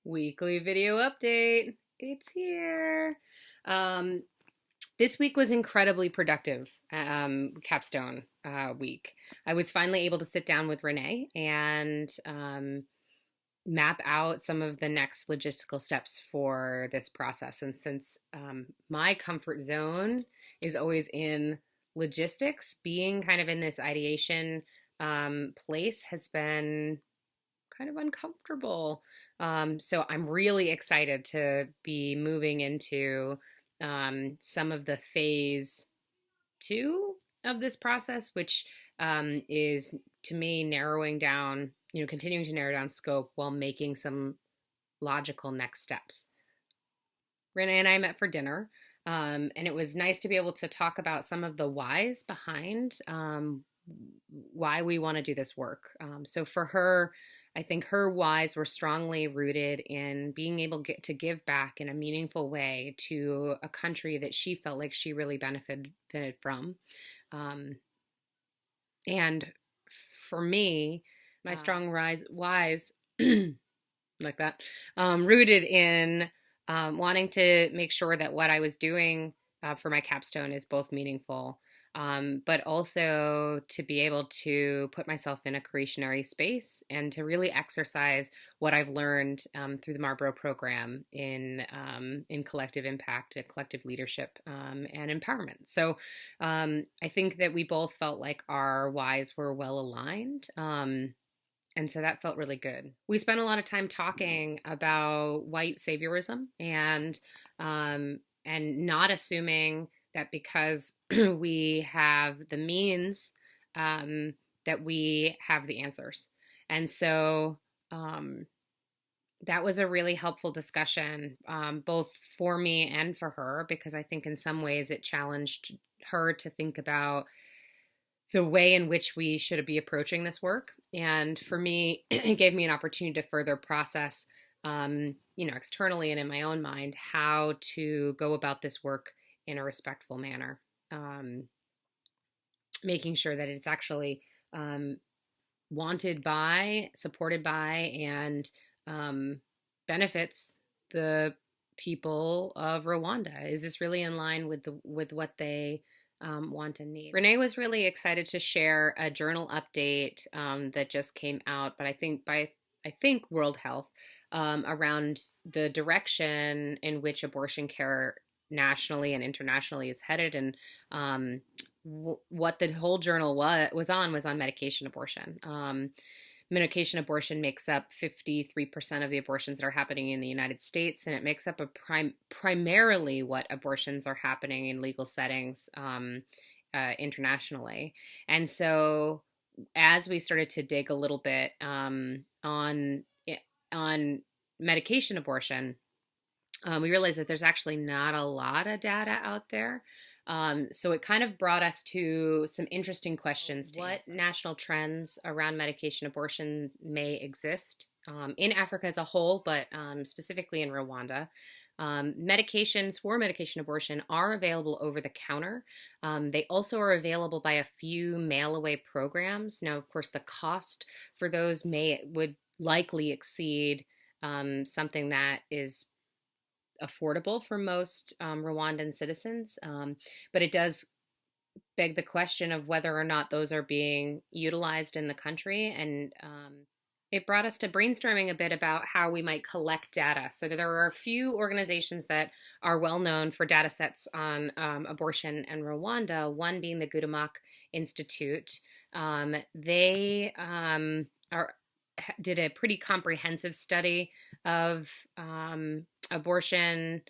Weekly video update. It's here. Um, this week was incredibly productive, Capstone week. I was finally able to sit down with Renee and map out some of the next logistical steps for this process. And since my comfort zone is always in logistics, being kind of in this ideation place has been kind of uncomfortable. So I'm really excited to be moving into some of the phase two of this process, which is to me narrowing down, continuing to narrow down scope while making some logical next steps. Renee and I met for dinner, and it was nice to be able to talk about some of the whys behind why we want to do this work. So for her, I think her whys were strongly rooted in being able to give back in a meaningful way to a country that she felt like she really benefited from. And for me, my strong whys like that, rooted in wanting to make sure that what I was doing for my capstone is both meaningful, but also to be able to put myself in a creationary space and to really exercise what I've learned through the Marlboro program in collective impact, collective leadership, and empowerment. So I think that we both felt like our whys were well aligned. And so that felt really good. We spent a lot of time talking about white saviorism and not assuming that because we have the means, that we have the answers. And so that was a really helpful discussion, both for me and for her, because I think in some ways it challenged her to think about the way in which we should be approaching this work. And for me, it gave me an opportunity to further process, externally and in my own mind, how to go about this work in a respectful manner, making sure that it's actually wanted by, supported by, and benefits the people of Rwanda. Is this really in line with what they want and need? Renee was really excited to share a journal update that just came out, but I think World Health, around the direction in which abortion care nationally and internationally is headed, and what the whole journal was on medication abortion. Medication abortion makes up 53% of the abortions that are happening in the United States, and it makes up primarily what abortions are happening in legal settings internationally. And so, as we started to dig a little bit on medication abortion, we realized that there's actually not a lot of data out there. So it kind of brought us to some interesting questions. What national trends around medication abortion may exist in Africa as a whole, but specifically in Rwanda? Medications for medication abortion are available over the counter. They also are available by a few mail-away programs. Now, of course, the cost for those would likely exceed something that is affordable for most Rwandan citizens, but it does beg the question of whether or not those are being utilized in the country. And it brought us to brainstorming a bit about how we might collect data. So there are a few organizations that are well known for data sets on abortion in Rwanda, one being the Gudamak Institute. They did a pretty comprehensive study of abortion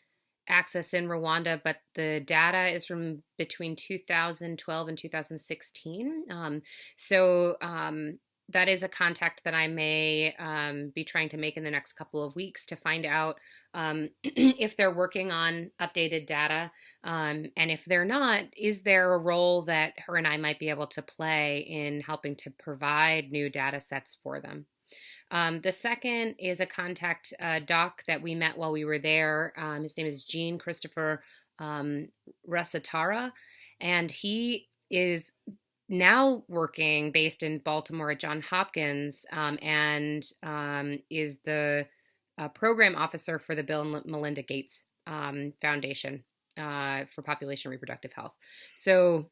access in Rwanda, but the data is from between 2012 and 2016. So that is a contact that I may be trying to make in the next couple of weeks to find out if they're working on updated data. And if they're not, is there a role that her and I might be able to play in helping to provide new data sets for them? The second is a contact doc that we met while we were there. His name is Jean Christopher Rasatara, and he is now working based in Baltimore at Johns Hopkins, and is the program officer for the Bill and Melinda Gates Foundation for Population Reproductive Health. So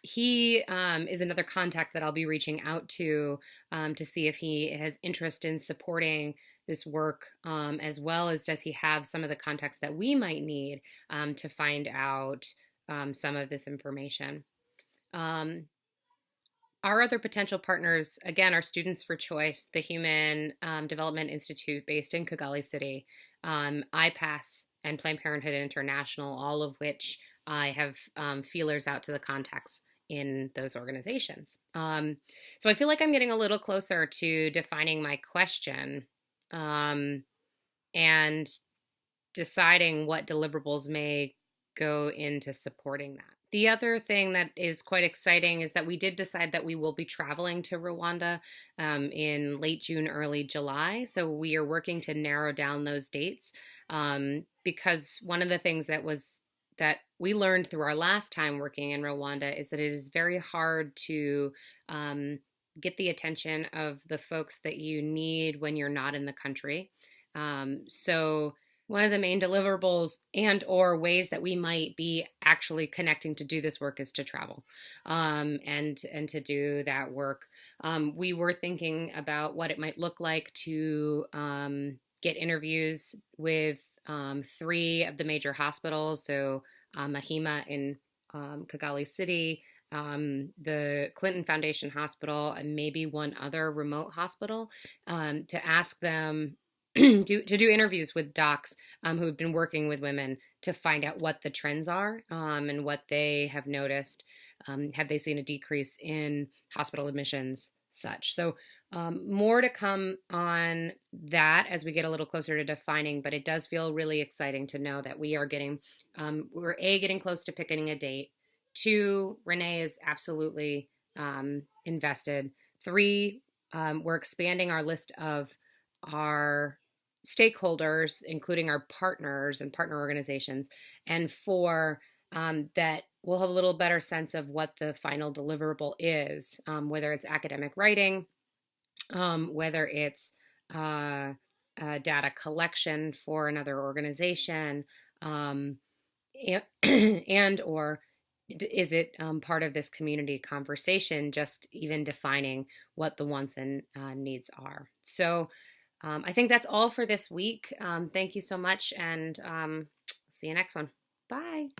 he is another contact that I'll be reaching out to see if he has interest in supporting this work, as well as does he have some of the contacts that we might need to find out some of this information. Our other potential partners, again, are Students for Choice, the Human Development Institute based in Kigali City, IPASS, and Planned Parenthood International, all of which I have feelers out to the contacts in those organizations. So I feel like I'm getting a little closer to defining my question and deciding what deliverables may go into supporting that. The other thing that is quite exciting is that we did decide that we will be traveling to Rwanda in late June, early July. So we are working to narrow down those dates because one of the things that we learned through our last time working in Rwanda is that it is very hard to get the attention of the folks that you need when you're not in the country. So one of the main deliverables and or ways that we might be actually connecting to do this work is to travel and to do that work. We were thinking about what it might look like to get interviews with 3 of the major hospitals. So Mahima in Kigali City, the Clinton Foundation Hospital, and maybe one other remote hospital to ask them to do interviews with docs who have been working with women to find out what the trends are and what they have noticed. Have they seen a decrease in hospital admissions, such? So more to come on that as we get a little closer to defining, but it does feel really exciting to know that we are getting, we're getting close to picking a date. 2, Renee is absolutely invested. 3, we're expanding our list of our stakeholders, including our partners and partner organizations. And 4, that we'll have a little better sense of what the final deliverable is, whether it's academic writing, whether it's data collection for another organization, and or is it part of this community conversation, just even defining what the wants and needs are. So I think that's all for this week. Thank you so much, and see you next one. Bye.